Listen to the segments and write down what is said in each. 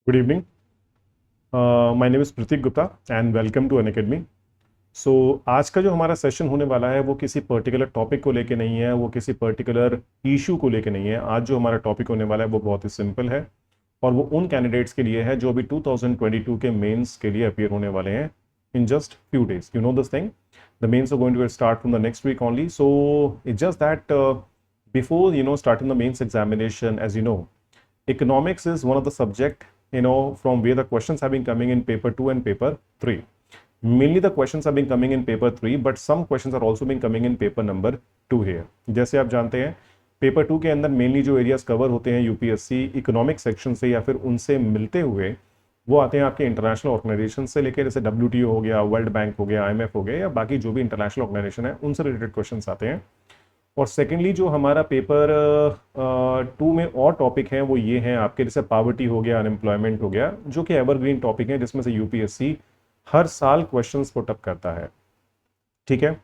Good evening. My name is Pratik Gupta and welcome to Unacademy. सो आज का जो हमारा सेशन होने वाला है वो किसी पर्टिकुलर टॉपिक को लेके नहीं है, वो किसी पर्टिकुलर इशू को लेके नहीं है। आज जो हमारा टॉपिक होने वाला है वो बहुत ही सिंपल है और वो उन कैंडिडेट्स के लिए है जो अभी 2022 के मेंस के लिए अपीयर होने वाले हैं in just few days. You know this thing, the mains are going to start from the next week only. So it's just that before starting the mains examination, as you know, economics is one of the subject from where the questions have been coming in paper 2 and paper 3. Mainly the questions have been coming in paper 3, but some questions are also been coming in paper number 2 here. जैसे आप जानते हैं paper 2 के अंदर mainly जो areas cover होते हैं UPSC economic section से या फिर उनसे मिलते हुए वो आते हैं आपके इंटरनेशनल ऑर्गेनाइजेशन से लेकर, जैसे WTO हो गया, वर्ल्ड बैंक हो गया, IMF हो गया, या बाकी जो भी इंटरनेशनल ऑर्गेनाइजेशन है उनसे रिलेटेड क्वेश्चन आते हैं। और सेकेंडली जो हमारा पेपर 2 में और टॉपिक हैं वो ये हैं आपके, जैसे पावर्टी हो गया, अनएम्प्लॉयमेंट हो गया, जो कि एवरग्रीन टॉपिक हैं जिसमें से यूपीएससी हर साल क्वेश्चंस पुट अप करता है। ठीक है,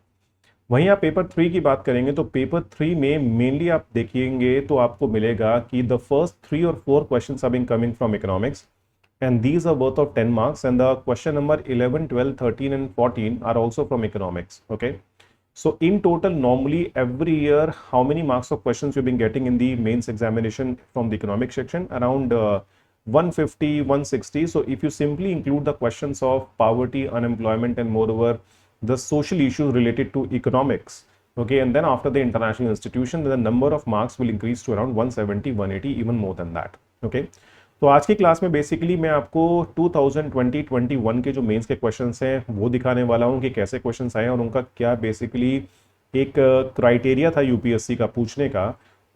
वहीं आप पेपर 3 की बात करेंगे तो पेपर 3 में मेनली आप देखिएंगे तो आपको मिलेगा कि द फर्स्ट 3 और 4 questions are being coming from economics and these are worth of 10 marks, and the question number 11, 12, 13 and 14 are also from economics. Okay, so in total normally every year how many marks of questions you've been getting in the mains examination from the economic section? Around 150, 160. So if you simply include the questions of poverty, unemployment and moreover the social issues related to economics, okay, and then after the international institution, then the number of marks will increase to around 170, 180, even more than that. Okay, तो आज की class में basically मैं आपको 2020-21 के जो mains के questions हैं वो दिखाने वाला हूं कि कैसे क्वेश्चंस आए और उनका क्या बेसिकली एक क्राइटेरिया था यूपीएससी का पूछने का।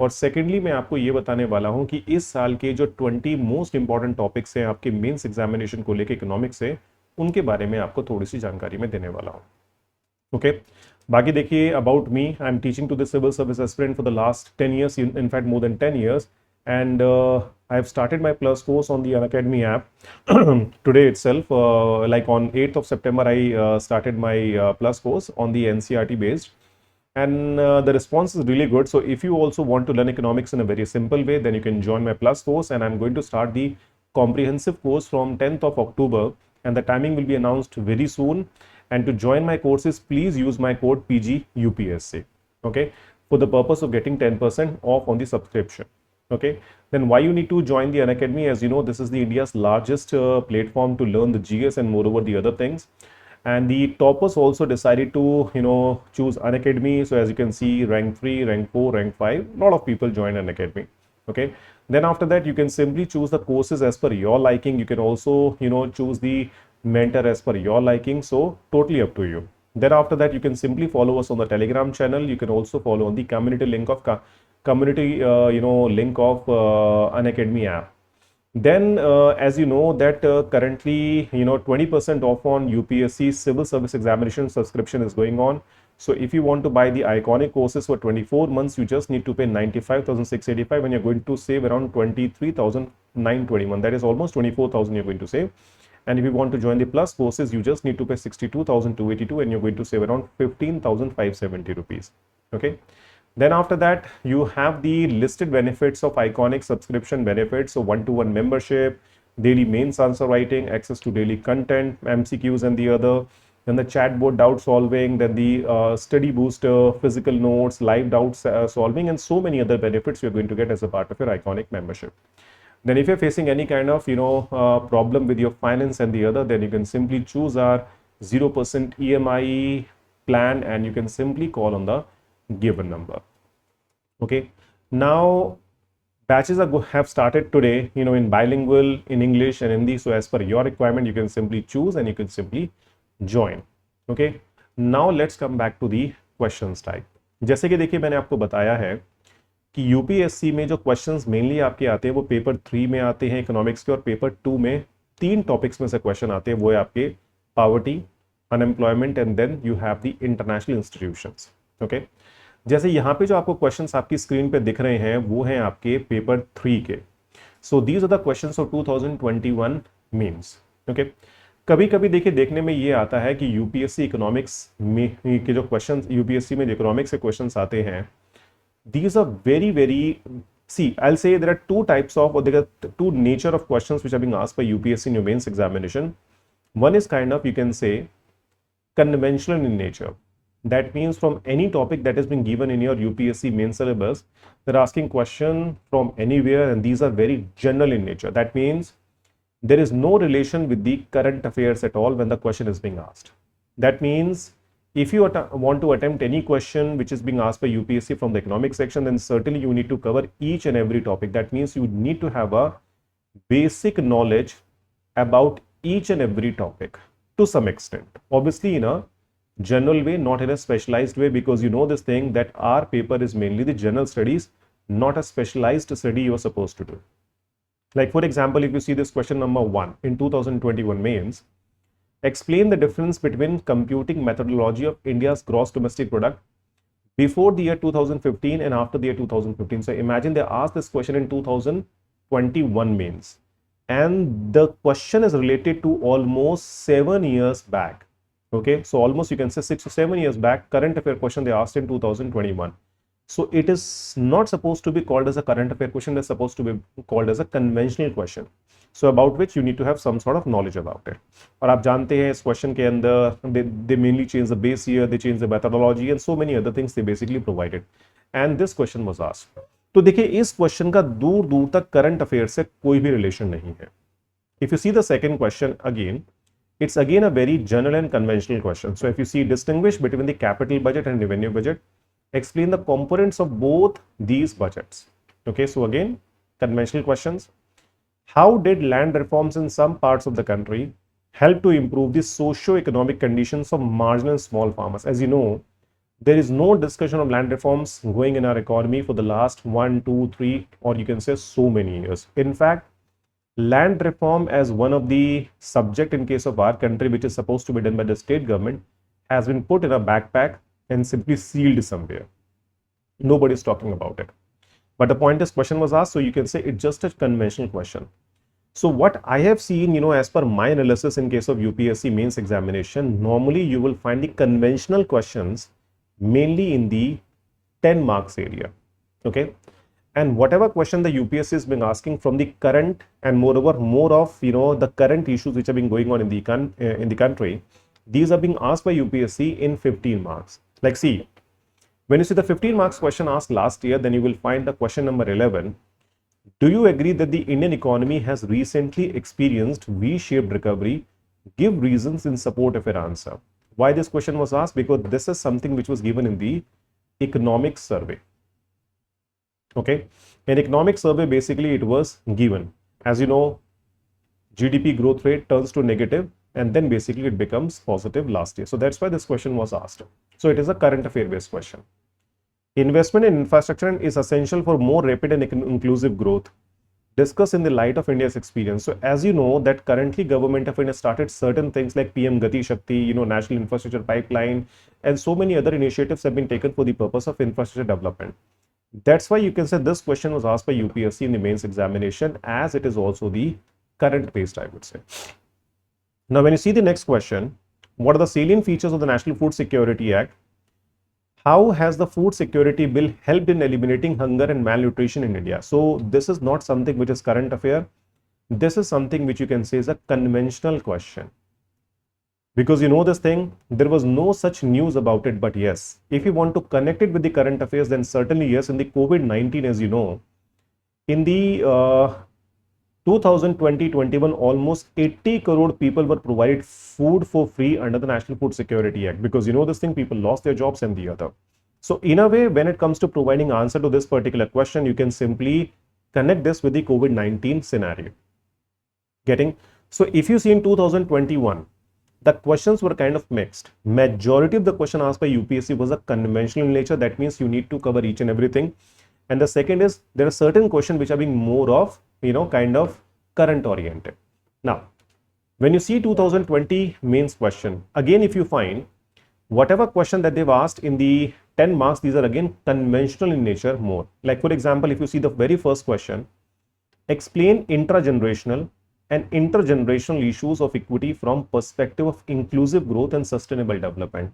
और सेकेंडली मैं आपको ये बताने वाला हूं कि इस साल के जो 20 मोस्ट इंपॉर्टेंट टॉपिक्स हैं आपके मेंस एग्जामिनेशन को लेकर इकोनॉमिक्स से, उनके बारे में आपको थोड़ी सी जानकारी मैं देने वाला हूँ। ओके, बाकी देखिए about me, I am teaching to the civil service aspirant for the last 10 years, in fact more than 10 years, and I have started my plus course on the Unacademy app today itself. Like on 8th of September, I started my plus course on the NCERT based, and the response is really good. So if you also want to learn economics in a very simple way, then you can join my plus course, and I'm going to start the comprehensive course from 10th of October, and the timing will be announced very soon. And to join my courses, please use my code PGUPSC, okay, for the purpose of getting 10% off on the subscription. Okay, then why you need to join the Unacademy? As you know, this is the India's largest platform to learn the GS and moreover the other things. And the toppers also decided to choose Unacademy. So as you can see, rank 3, rank 4, rank 5, a lot of people join Unacademy. Okay, then after that you can simply choose the courses as per your liking. You can also choose the mentor as per your liking, so totally up to you. Then after that you can simply follow us on the Telegram channel. You can also follow on the community link of link of Unacademy app. Then as you know that currently 20% off on UPSC civil service examination subscription is going on. So if you want to buy the iconic courses for 24 months, you just need to pay 95,685 and you're going to save around 23,921. That is almost 24,000 you're going to save. And if you want to join the plus courses, you just need to pay 62,282 and you're going to save around 15,570 rupees. Okay, then after that you have the listed benefits of iconic subscription benefits. So one-to-one membership, daily mains answer writing, access to daily content, MCQs and the other, then the chatbot doubt solving, then the study booster, physical notes, live doubt solving, and so many other benefits you're going to get as a part of your iconic membership. Then if you're facing any kind of problem with your finance and the other, then you can simply choose our 0% EMI plan and you can simply call on the given number. Okay, now batches have started today in bilingual, in English and Hindi. So as per your requirement, you can simply choose and you can simply join. Okay, now let's come back to the questions type. जैसे कि देखिए मैंने आपको बताया है कि UPSC में जो क्वेश्चंस मेनली आपके आते हैं वो पेपर 3 में आते हैं इकोनॉमिक्स के, और पेपर 2 में 3 टॉपिक्स में से क्वेश्चन आते हैं। वो है आपके poverty, unemployment and then you have the international institutions. Okay, जैसे यहाँ पे जो आपको क्वेश्चंस आपकी स्क्रीन पे दिख रहे हैं वो हैं आपके पेपर 3 के। So these are the questions of 2021 mains. Okay, कभी कभी देखिए देखने में ये आता है कि यूपीएससी इकोनॉमिक्स में के जो क्वेश्चन, यूपीएससी में जो इकोनॉमिक्स के क्वेश्चन आते हैं, these are very See, I'll say there are two types of, or there are two nature of questions which are being asked by UPSC in your mains examination. One is kind of, you can say, conventional in nature. That means from any topic that has been given in your UPSC main syllabus, they're asking question from anywhere, and these are very general in nature. That means there is no relation with the current affairs at all when the question is being asked. That means if you want to attempt any question which is being asked by UPSC from the economic section, then certainly you need to cover each and every topic. That means you need to have a basic knowledge about each and every topic to some extent. Obviously in a general way, not in a specialized way, because you know this thing that our paper is mainly the general studies, not a specialized study you are supposed to do. Like for example, if you see this question number 1 in 2021 mains, explain the difference between computing methodology of India's gross domestic product before the year 2015 and after the year 2015. So imagine they asked this question in 2021 mains, and the question is related to almost 7 years back. Okay, so almost you can say 6 or 7 years back, current affair question they asked in 2021. So it is not supposed to be called as a current affair question, it's supposed to be called as a conventional question. So about which you need to have some sort of knowledge about it. और आप जानते हैं इस question के अंदर they mainly change the base year, they change the methodology and so many other things they basically provided. And this question was asked. तो देखिए इस question का दूर दूर तक current affair से कोई भी relation नहीं है. If you see the second question again, it's again a very general and conventional question. So if you see distinguish between the capital budget and revenue budget, explain the components of both these budgets. Okay, so again, conventional questions. How did land reforms in some parts of the country help to improve the socio-economic conditions of marginal small farmers? As you know, there is no discussion of land reforms going in our economy for the last 1, 2, 3, or you can say so many years. In fact, land reform as one of the subject in case of our country, which is supposed to be done by the state government, has been put in a backpack and simply sealed somewhere. Nobody is talking about it. But the point is, question was asked, so you can say it's just a conventional question. So what I have seen, as per my analysis in case of UPSC mains examination, normally you will find the conventional questions mainly in the 10 marks area. Okay. And whatever question the UPSC has been asking from the current and moreover more of the current issues which have been going on in the country, these are being asked by UPSC in 15 marks. Like see, when you see the 15 marks question asked last year, then you will find the question number 11. Do you agree that the Indian economy has recently experienced V-shaped recovery? Give reasons in support of your answer. Why this question was asked? Because this is something which was given in the economic survey. Okay, in economic survey, basically it was given. As you know, GDP growth rate turns to negative and then basically it becomes positive last year. So that's why this question was asked. So it is a current affair based question. Investment in infrastructure is essential for more rapid and inclusive growth. Discuss in the light of India's experience. So as you know that currently government of India started certain things like PM Gati Shakti, National Infrastructure Pipeline, and so many other initiatives have been taken for the purpose of infrastructure development. That's why you can say this question was asked by UPSC in the mains examination, as it is also the current based, I would say. Now, when you see the next question, what are the salient features of the National Food Security Act? How has the food security bill helped in eliminating hunger and malnutrition in India? So this is not something which is current affair. This is something which you can say is a conventional question. Because this thing, there was no such news about it, but yes, if you want to connect it with the current affairs, then certainly yes, in the COVID-19, as you know, in the 2020-21, almost 80 crore people were provided food for free under the National Food Security Act, because this thing, people lost their jobs and the other. So in a way, when it comes to providing answer to this particular question, you can simply connect this with the COVID-19 scenario. Getting? So if you see in 2021, the questions were kind of mixed. Majority of the question asked by UPSC was a conventional in nature. That means you need to cover each and everything. And the second is there are certain questions which are being more of, kind of current oriented. Now, when you see 2020 mains question, again, if you find whatever question that they've asked in the 10 marks, these are again conventional in nature more. Like for example, if you see the very first question, explain intragenerational and intergenerational issues of equity from perspective of inclusive growth and sustainable development.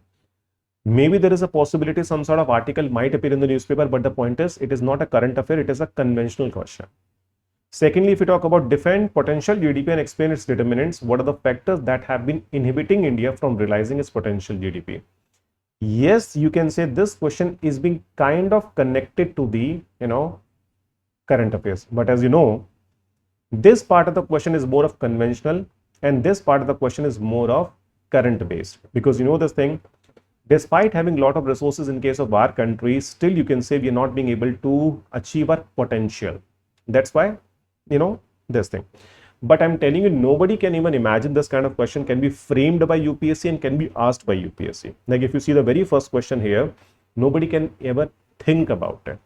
Maybe there is a possibility some sort of article might appear in the newspaper, but the point is it is not a current affair, it is a conventional question. Secondly, if you talk about defend potential GDP and explain its determinants, what are the factors that have been inhibiting India from realizing its potential GDP? Yes, you can say this question is being kind of connected to the, current affairs. But as you know, this part of the question is more of conventional and this part of the question is more of current based, because you know this thing, despite having a lot of resources in case of our country, still you can say we are not being able to achieve our potential. That's why, this thing. But I'm telling you, nobody can even imagine this kind of question can be framed by UPSC and can be asked by UPSC. Like if you see the very first question here, nobody can ever think about it.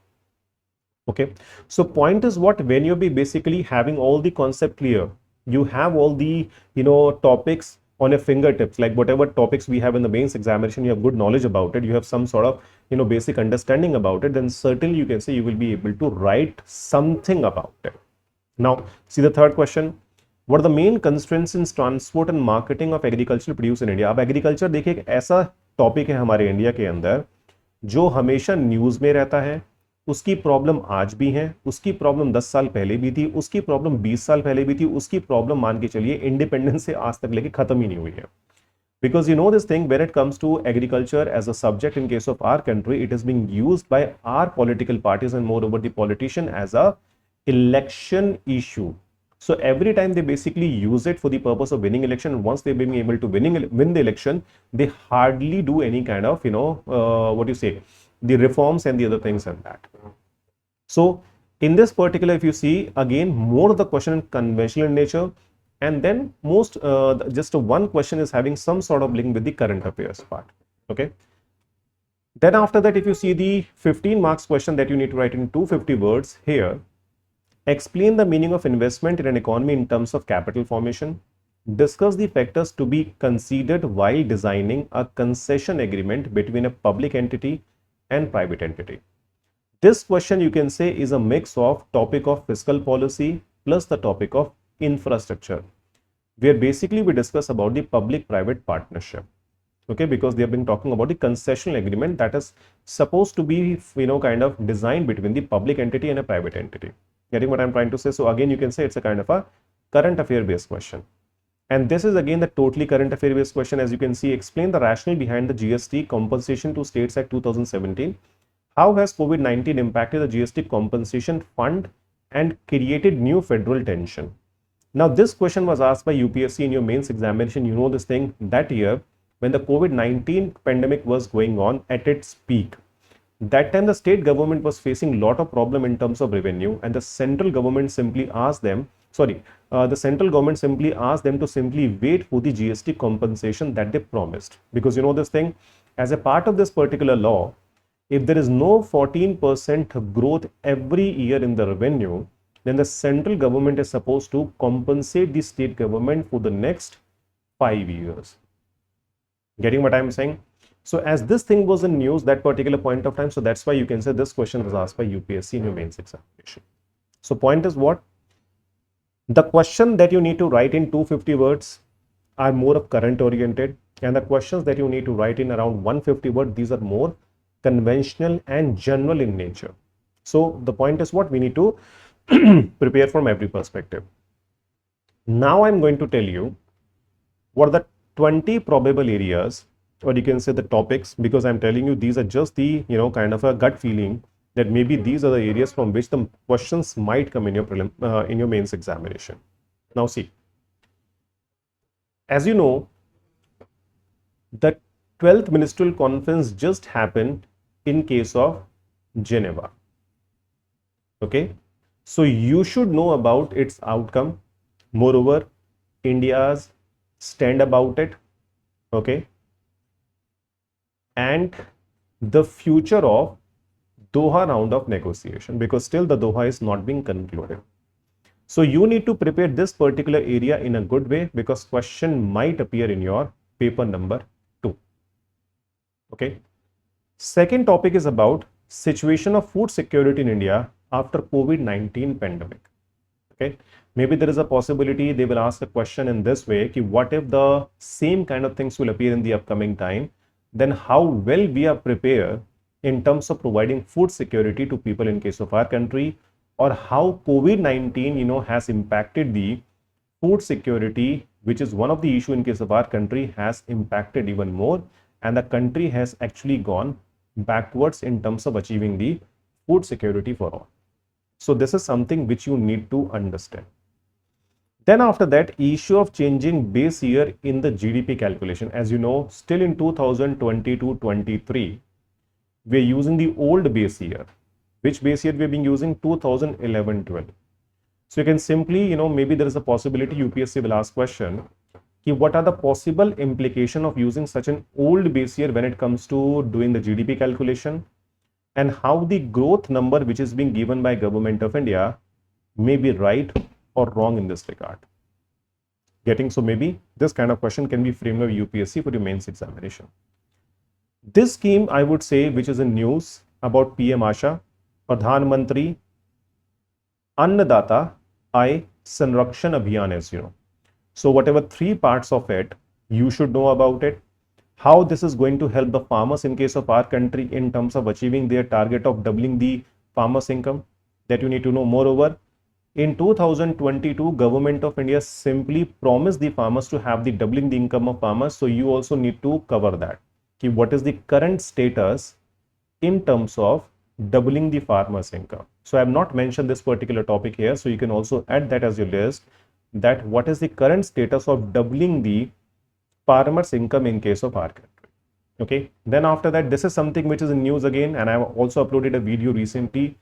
Okay, so point is what, when you'll be basically having all the concept clear, you have all the topics on your fingertips, like whatever topics we have in the mains examination, you have good knowledge about it, you have some sort of basic understanding about it, then certainly you can say you will be able to write something about it. Now see the third question, what are the main constraints in transport and marketing of agricultural produce in India? अब agriculture देखिए एक ऐसा topic है हमारे India के अंदर जो हमेशा न्यूज में रहता है, उसकी प्रॉब्लम आज भी है, उसकी प्रॉब्लम 10 साल पहले भी थी, उसकी प्रॉब्लम 20 साल पहले भी थी, उसकी प्रॉब्लम मान के चलिए इंडिपेंडेंस से आज तक लेके खत्म ही नहीं हुई है. Because you know this thing, when it comes to agriculture as a subject in case of our country, it is being used by our political parties and moreover the politician as a election issue. So every time they basically use it for the purpose of winning election, and once they've been able to win the election, they hardly do any kind of the reforms and the other things and that. So in this particular, if you see again, more of the question conventional in nature, and then most just one question is having some sort of link with the current affairs part. Okay. Then after that, if you see the 15 marks question that you need to write in 250 words here, explain the meaning of investment in an economy in terms of capital formation. Discuss the factors to be considered while designing a concession agreement between a public entity and private entity. This question you can say is a mix of topic of fiscal policy plus the topic of infrastructure, where basically we discuss about the public-private partnership. Okay, because they have been talking about the concessional agreement that is supposed to be kind of designed between the public entity and a private entity. Getting what I'm trying to say? So again, you can say it's a kind of a current affair based question. And this is again the totally current affair based question. As you can see, explain the rationale behind the GST Compensation to States Act 2017. How has COVID-19 impacted the GST compensation fund and created new federal tension? Now, this question was asked by UPSC in your mains examination. You know this thing, that year when the COVID-19 pandemic was going on at its peak. That time the state government was facing a lot of problem in terms of revenue, and the central government simply asked them, the central government simply asked them to simply wait for the GST compensation that they promised. Because you know this thing, as a part of this particular law, if there is no 14% growth every year in the revenue, then the central government is supposed to compensate the state government for the next 5 years. Getting what I'm saying? So as this thing was in news that particular point of time, so that's why you can say this question was asked by UPSC in your mains examination. So point is what? The question that you need to write in 250 words are more of current oriented, and the questions that you need to write in around 150 words, these are more conventional and general in nature. So the point is what? We need to prepare from every perspective. Now I'm going to tell you what are the 20 probable areas, or you can say the topics, because I'm telling you these are just the kind of a gut feeling that maybe these are the areas from which the questions might come in your mains examination. Now see, as you know, the 12th ministerial conference just happened in case of Geneva. Okay, so you should know about its outcome, moreover India's stand about it, okay, and the future of Doha round of negotiation, because still the Doha is not being concluded. So you need to prepare this particular area in a good way, because question might appear in your paper number 2. Okay. Second topic is about situation of food security in India after COVID-19 pandemic. Okay. Maybe there is a possibility they will ask a question in this way, ki what if the same kind of things will appear in the upcoming time, then how well we are prepared in terms of providing food security to people in case of our country, or how COVID-19, has impacted the food security, which is one of the issue in case of our country, has impacted even more, and the country has actually gone backwards in terms of achieving the food security for all. So this is something which you need to understand. Then after that, issue of changing base year in the GDP calculation. As you know, still in 2022-23, we're using the old base year. Which base year we've been using? 2011-12. So you can simply, maybe there is a possibility UPSC will ask question, what are the possible implication of using such an old base year when it comes to doing the GDP calculation, and how the growth number which is being given by Government of India may be right or wrong in this regard. So maybe this kind of question can be framed by UPSC for your mains examination. This scheme, I would say, which is in news about PM Asha, Pradhan Mantri Annadata Ay Sanrakshan Abhiyan, as you know. So whatever three parts of it, you should know about it. How this is going to help the farmers in case of our country in terms of achieving their target of doubling the farmers' income, that you need to know. Moreover, in 2022, Government of India simply promised the farmers to have the doubling the income of farmers. So you also need to cover that. What is the current status in terms of doubling the farmers' income? So I have not mentioned this particular topic here. So you can also add that as your list, that what is the current status of doubling the farmers' income in case of our country. Okay. Then after that, this is something which is in news again, and I have also uploaded a video recently,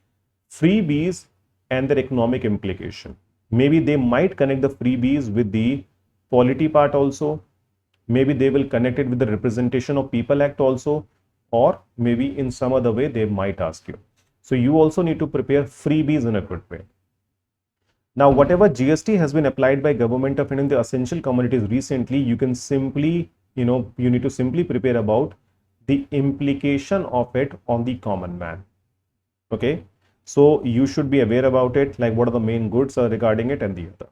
freebies and their economic implication. Maybe they might connect the freebies with the polity part also. Maybe they will connect it with the Representation of People Act also, or maybe in some other way they might ask you. So you also need to prepare freebies in a good way. Now, whatever GST has been applied by Government of India in the essential commodities recently, you can simply, you need to simply prepare about the implication of it on the common man. Okay. So you should be aware about it, like what are the main goods regarding it and the other.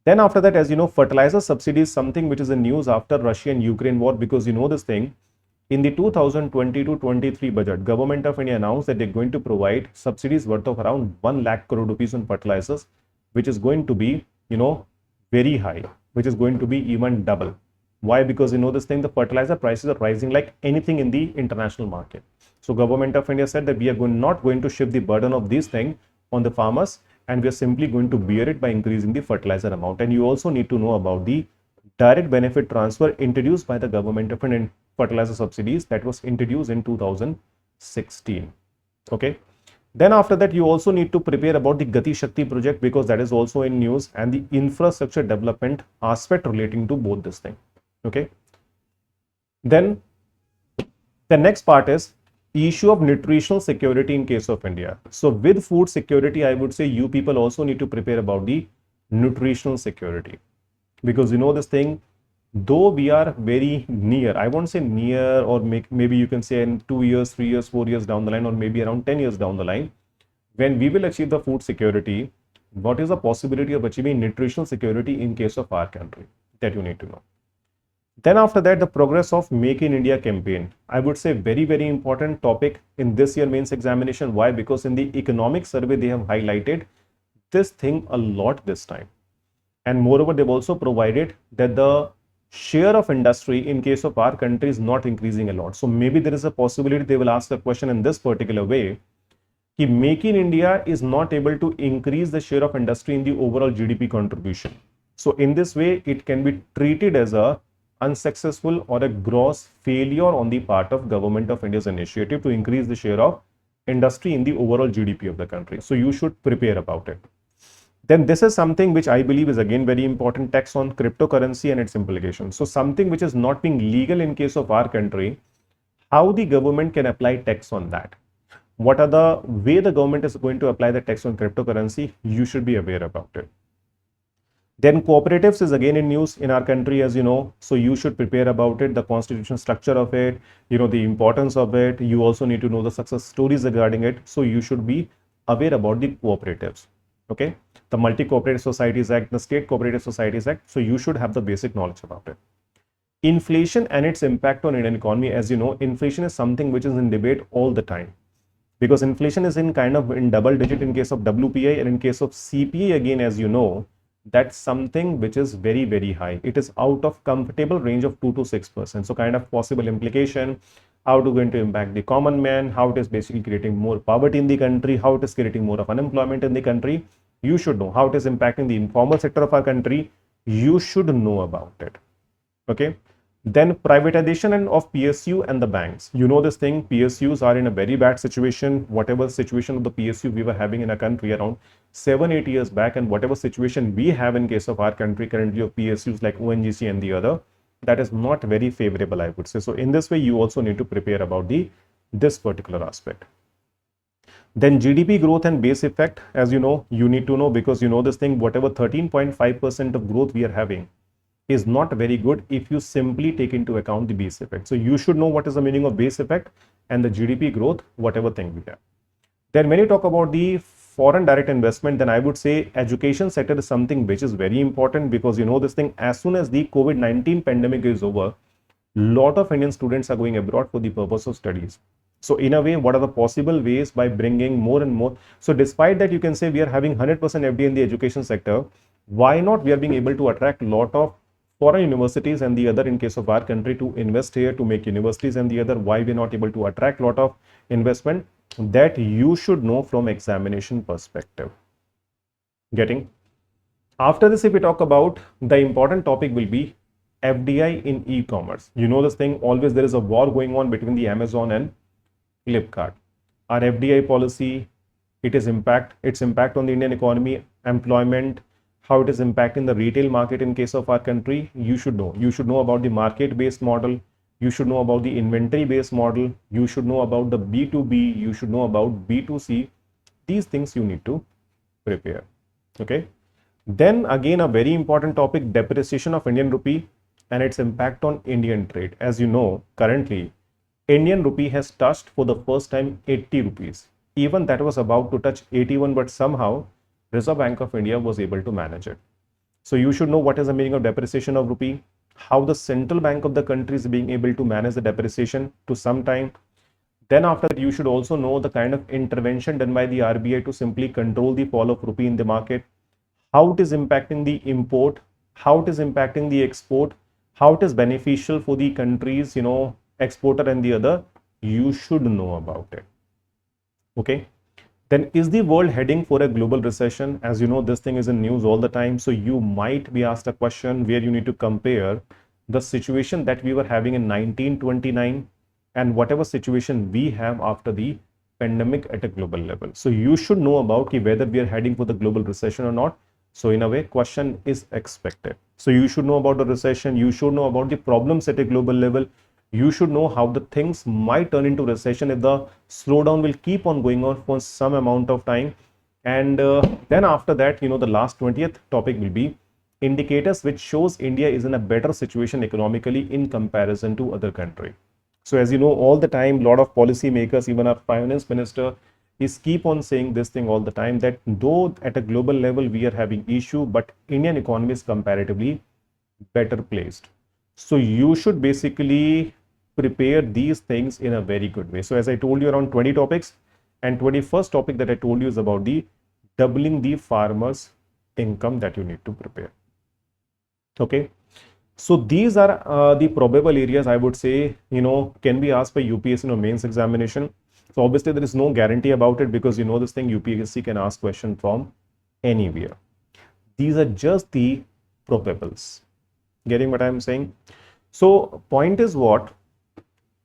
Then after that, as you know, fertilizer subsidy is something which is in news after Russia and Ukraine war, because you know this thing. In the 2022-23 budget, Government of India announced that they're going to provide subsidies worth of around 1 lakh crore rupees on fertilizers, which is going to be, very high, which is going to be even double. Why? Because you know this thing, the fertilizer prices are rising like anything in the international market. So Government of India said that we are not going to shift the burden of these things on the farmers, and we are simply going to bear it by increasing the fertilizer amount. And you also need to know about the direct benefit transfer introduced by the Government of India, fertilizer subsidies, that was introduced in 2016. Okay. Then after that, you also need to prepare about the Gati Shakti project, because that is also in news, and the infrastructure development aspect relating to both this thing. Okay. Then the next part is issue of nutritional security in case of India. So with food security, I would say you people also need to prepare about the nutritional security, because you know this thing, though we are very near, I won't say near, or maybe you can say in 2 years, 3 years, 4 years down the line, or maybe around 10 years down the line, when we will achieve the food security, what is the possibility of achieving nutritional security in case of our country, that you need to know. Then after that, the progress of Make in India campaign, I would say very, very important topic in this year mains examination. Why? Because in the economic survey, they have highlighted this thing a lot this time. And moreover, they've also provided that the share of industry in case of our country is not increasing a lot. So maybe there is a possibility they will ask a question in this particular way, कि Make in India is not able to increase the share of industry in the overall GDP contribution. So in this way, it can be treated as a unsuccessful or a gross failure on the part of Government of India's initiative to increase the share of industry in the overall GDP of the country. So you should prepare about it. Then this is something which I believe is again very important, tax on cryptocurrency and its implications. So something which is not being legal in case of our country, how the government can apply tax on that. What are the way the government is going to apply the tax on cryptocurrency? You should be aware about it. Then cooperatives is again in news in our country, as you know. So you should prepare about it, the constitutional structure of it, the importance of it. You also need to know the success stories regarding it. So you should be aware about the cooperatives. Okay. The Multi Cooperative Societies Act, the State Cooperative Societies Act. So you should have the basic knowledge about it. Inflation and its impact on Indian economy. As you know, inflation is something which is in debate all the time, because inflation is in kind of in double digit in case of WPI, and in case of CPI again, as you know, that's something which is very, very high. It is out of comfortable range of 2 to 6%. So kind of possible implication, how it is going to impact the common man, how it is basically creating more poverty in the country, how it is creating more of unemployment in the country. You should know how it is impacting the informal sector of our country. You should know about it. Okay. Then privatization and of PSU and the banks. You know this thing, PSUs are in a very bad situation. Whatever situation of the PSU we were having in our country around 7-8 years back, and whatever situation we have in case of our country currently of PSUs like ONGC and the other, that is not very favorable, I would say. So in this way, you also need to prepare about this particular aspect. Then GDP growth and base effect, as you know, you need to know, because you know this thing, whatever 13.5% of growth we are having is not very good if you simply take into account the base effect. So you should know what is the meaning of base effect and the GDP growth, whatever thing we have. Then when you talk about the foreign direct investment, then I would say education sector is something which is very important, because you know this thing, as soon as the COVID-19 pandemic is over, lot of Indian students are going abroad for the purpose of studies. So in a way, what are the possible ways by bringing more and more? So despite that, you can say we are having 100% FDI in the education sector. Why not we are being able to attract lot of foreign universities and the other, in case of our country, to invest here, to make universities and the other? Why we're not able to attract lot of investment? That you should know from examination perspective. Getting? After this, if we talk about, the important topic will be FDI in e-commerce. You know this thing, always there is a war going on between the Amazon and Flipkart. Our FDI policy, its impact on the Indian economy, employment, how it is impacting the retail market in case of our country, you should know. You should know about the market-based model. You should know about the inventory-based model. You should know about the B2B. You should know about B2C. These things you need to prepare. Okay. Then again, a very important topic, depreciation of Indian rupee and its impact on Indian trade. As you know, currently, Indian rupee has touched for the first time 80 rupees. Even that was about to touch 81, but somehow Reserve Bank of India was able to manage it. So you should know what is the meaning of depreciation of rupee, how the central bank of the country is being able to manage the depreciation to some time. Then after that, you should also know the kind of intervention done by the RBI to simply control the fall of rupee in the market, how it is impacting the import, how it is impacting the export, how it is beneficial for the countries, you know, exporter and the other. You should know about it. Okay. Then is the world heading for a global recession? As you know, this thing is in news all the time. So you might be asked a question where you need to compare the situation that we were having in 1929 and whatever situation we have after the pandemic at a global level. So you should know about whether we are heading for the global recession or not. So in a way, question is expected. So you should know about the recession. You should know about the problems at a global level. You should know how the things might turn into recession if the slowdown will keep on going on for some amount of time. And then after that, you know, the last 20th topic will be indicators which shows India is in a better situation economically in comparison to other country. So as you know, all the time, a lot of policy makers, even our finance minister, is keep on saying this thing all the time, that though at a global level we are having issue, but Indian economy is comparatively better placed. So you should basically prepare these things in a very good way. So as I told you, around 20 topics, and 21st topic that I told you is about the doubling the farmers' income that you need to prepare. Okay. So these are the probable areas, I would say, you know, can be asked by UPSC or mains examination. So obviously there is no guarantee about it, because you know this thing, UPSC can ask question from anywhere. These are just the probables. Getting what I'm saying? So point is what?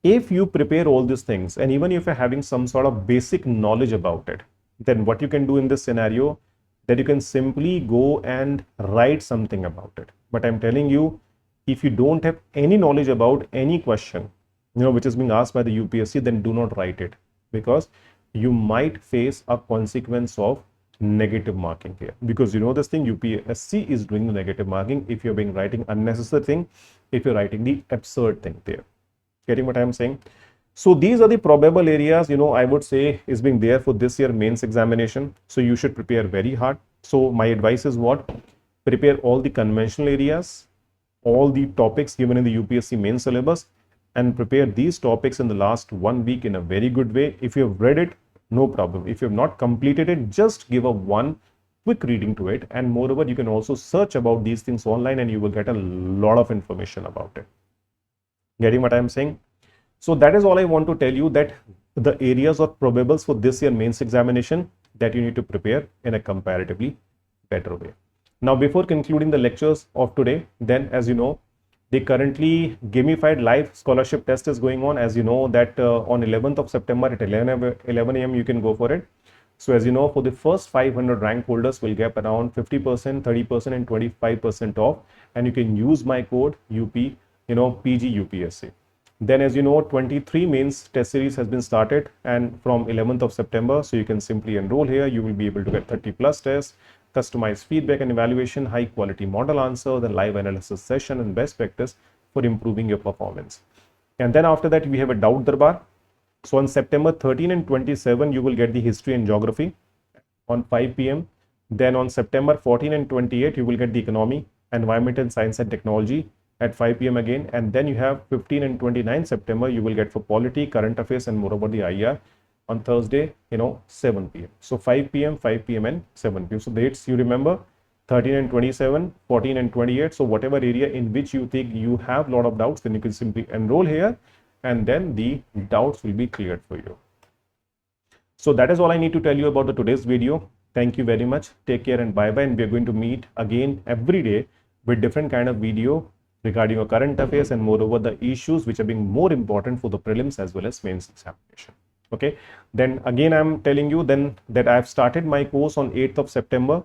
If you prepare all these things, and even if you're having some sort of basic knowledge about it, then what you can do in this scenario, that you can simply go and write something about it. But I'm telling you, if you don't have any knowledge about any question, you know, which is being asked by the UPSC, then do not write it, because you might face a consequence of negative marking here. Because you know this thing, UPSC is doing the negative marking if you're being writing unnecessary thing, if you're writing the absurd thing there. Getting what I'm saying? So these are the probable areas, you know, I would say is being there for this year mains examination. So you should prepare very hard. So my advice is what? Prepare all the conventional areas, all the topics given in the UPSC main syllabus and prepare these topics in the last 1 week in a very good way. If you have read it, no problem. If you have not completed it, just give a one quick reading to it. And moreover, you can also search about these things online and you will get a lot of information about it. Getting what I'm saying? So that is all I want to tell you, that the areas or probables for this year mains examination that you need to prepare in a comparatively better way. Now, before concluding the lectures of today, then as you know, the currently gamified live scholarship test is going on. As you know that on 11th of September at 11 a.m. you can go for it. So as you know, for the first 500 rank holders will get around 50%, 30% and 25% off, and you can use my code UP, PG UPSC. Then as you know, 23 mains test series has been started and from 11th of September. So you can simply enroll here. You will be able to get 30 plus tests, customized feedback and evaluation, high quality model answer, the live analysis session and best practice for improving your performance. And then after that, we have a doubt darbar. So on September 13 and 27, you will get the history and geography on 5 p.m. Then on September 14 and 28, you will get the economy, environment and science and technology at 5 p.m. again. And then you have 15 and 29 September, you will get for polity, current affairs and more about the IR on Thursday, 7 p.m. So 5 p.m., 5 p.m. and 7 p.m. So dates you remember, 13 and 27, 14 and 28. So whatever area in which you think you have a lot of doubts, then you can simply enroll here and then the doubts will be cleared for you. So that is all I need to tell you about the today's video. Thank you very much. Take care and bye-bye. And we are going to meet again every day with different kind of video regarding your current affairs and moreover the issues which are being more important for the prelims as well as mains examination. Okay, then again I'm telling you then that I have started my course on 8th of September.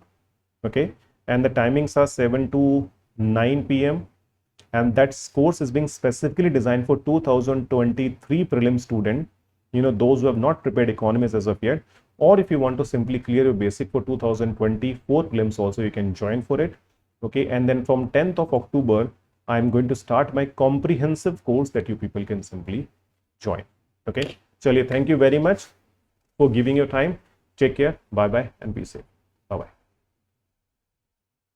Okay, and the timings are 7 to 9 p.m. and that course is being specifically designed for 2023 prelim student, those who have not prepared economics as of yet, or if you want to simply clear your basic for 2024 prelims also, you can join for it. Okay, and then from 10th of October I'm going to start my comprehensive course that you people can simply join. Okay, Chaliye, thank you very much for giving your time. Take care, bye bye and be safe. Bye bye.